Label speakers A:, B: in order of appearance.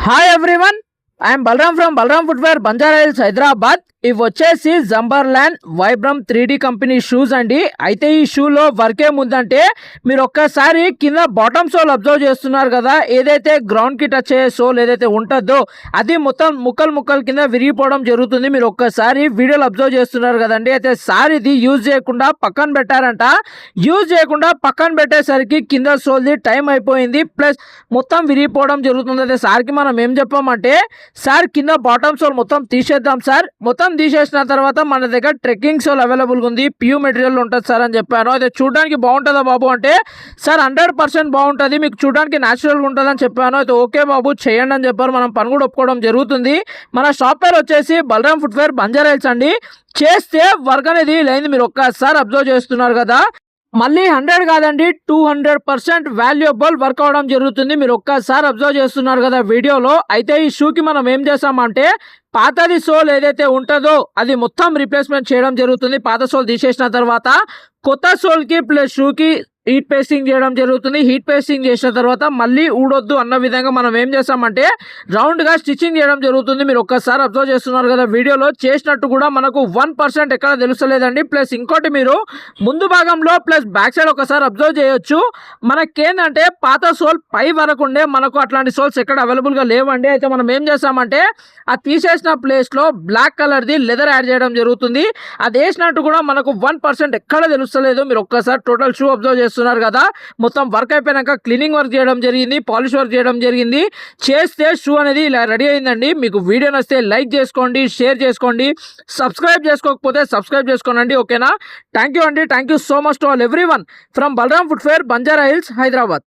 A: Hi everyone, I'm Balaram from Balaram footwear, Banjara Hills, Hyderabad. ఇవి వచ్చేసి జంబర్లాండ్ వైబ్రమ్ 3D company shoes అండి. అయితే ఈ షూలో వర్క్ ఏముందంటే, మీరు ఒక్కసారి కింద బాటమ్ సోల్ అబ్జర్వ్ చేస్తున్నారు కదా, ఏదైతే గ్రౌండ్ కి టచ్ అయ్యే సోల్ ఏదైతే ఉంటుందో అది మొత్తం ముక్కలు కింద విరిగిపోవడం జరుగుతుంది. మీరు ఒక్కసారి వీడియోలో అబ్జర్వ్ చేస్తున్నారు కదండి. అయితే సార్ ఇది యూజ్ చేయకుండా పక్కన పెట్టారంట. యూజ్ చేయకుండా పక్కన పెట్టేసరికి కింద సోల్ది టైం అయిపోయింది, ప్లస్ మొత్తం విరిగిపోవడం జరుగుతుంది. అయితే సార్కి మనం ఏం చెప్పామంటే, సార్ కింద బాటమ్ సోల్ మొత్తం తీసేద్దాం సార్, మొత్తం తీసేసిన తర్వాత మన దగ్గర ట్రెక్కింగ్ సోల్ అవైలబుల్గా ఉంది, ప్యూ మెటీరియల్ ఉంటుంది సార్ అని చెప్పాను. అయితే చూడడానికి బాగుంటుందా బాబు అంటే, సార్ 100% బాగుంటుంది, మీకు చూడడానికి న్యాచురల్గా ఉంటుంది అని చెప్పాను. అయితే ఓకే బాబు చేయండి అని చెప్పారు. మనం పని కూడా ఒప్పుకోవడం జరుగుతుంది. మన షాప్ పేరు వచ్చేసి బలరామ్ ఫుట్వేర్, బంజారా హిల్స్ అండి. చేస్తే వర్క్ అనేది లేని మీరు ఒక్కసారి అబ్జర్వ్ చేస్తున్నారు కదా, మళ్ళీ 100 కాదండి 200% వాల్యుయబుల్ వర్క్ అవడం జరుగుతుంది. మీరు ఒక్కసారి అబ్జర్వ్ చేస్తున్నారు కదా వీడియోలో. అయితే ఈ షూకి మనం ఏం చేసామంటే, పాతది సోల్ ఏదైతే ఉంటుందో అది మొత్తం రీప్లేస్మెంట్ చేయడం జరుగుతుంది. పాత సోల్ తీసేసిన తర్వాత కొత్త సోల్కి ప్లస్ షూకి హీట్ పేస్టింగ్ చేయడం జరుగుతుంది. హీట్ పేస్టింగ్ చేసిన తర్వాత మళ్ళీ ఊడొద్దు అన్న విధంగా మనం ఏం చేస్తామంటే రౌండ్గా స్టిచ్చింగ్ చేయడం జరుగుతుంది. మీరు ఒక్కసారి అబ్జర్వ్ చేస్తున్నారు కదా వీడియోలో, చేసినట్టు కూడా మనకు 1% ఎక్కడ తెలుస్తలేదండి. ప్లస్ ఇంకోటి, మీరు ముందు భాగంలో ప్లస్ బ్యాక్ సైడ్ ఒకసారి అబ్జర్వ్ చేయొచ్చు. మనకేంటంటే పాత సోల్ పై వరకు ఉండే, మనకు అట్లాంటి సోల్స్ ఎక్కడ అవైలబుల్గా లేవండి. అయితే మనం ఏం చేస్తామంటే, ఆ తీసేసిన ప్లేస్లో బ్లాక్ కలర్ది లెదర్ యాడ్ చేయడం జరుగుతుంది. అది వేసినట్టు కూడా మనకు 1% ఎక్కడ తెలుస్తలేదు. మీరు ఒక్కసారి టోటల్ షూ అబ్జర్వ్ చేస్తున్నారు కదా, మొత్తం వర్క్ అయిపోయాక క్లీనింగ్ వర్క్ చేయడం జరిగింది, పాలిష్ వర్క్ చేయడం జరిగింది. చేస్తే షూ అనేది ఇలా రెడీ అయిందండి. మీకు వీడియో నచ్చితే లైక్ చేసుకోండి, షేర్ చేసుకోండి, సబ్స్క్రైబ్ చేసుకోకపోతే సబ్స్క్రైబ్ చేసుకోండి. ఓకేనా? థ్యాంక్ యూ అండి. Thank you so much to all everyone from Balaram footwear, Banjara Hills, Hyderabad.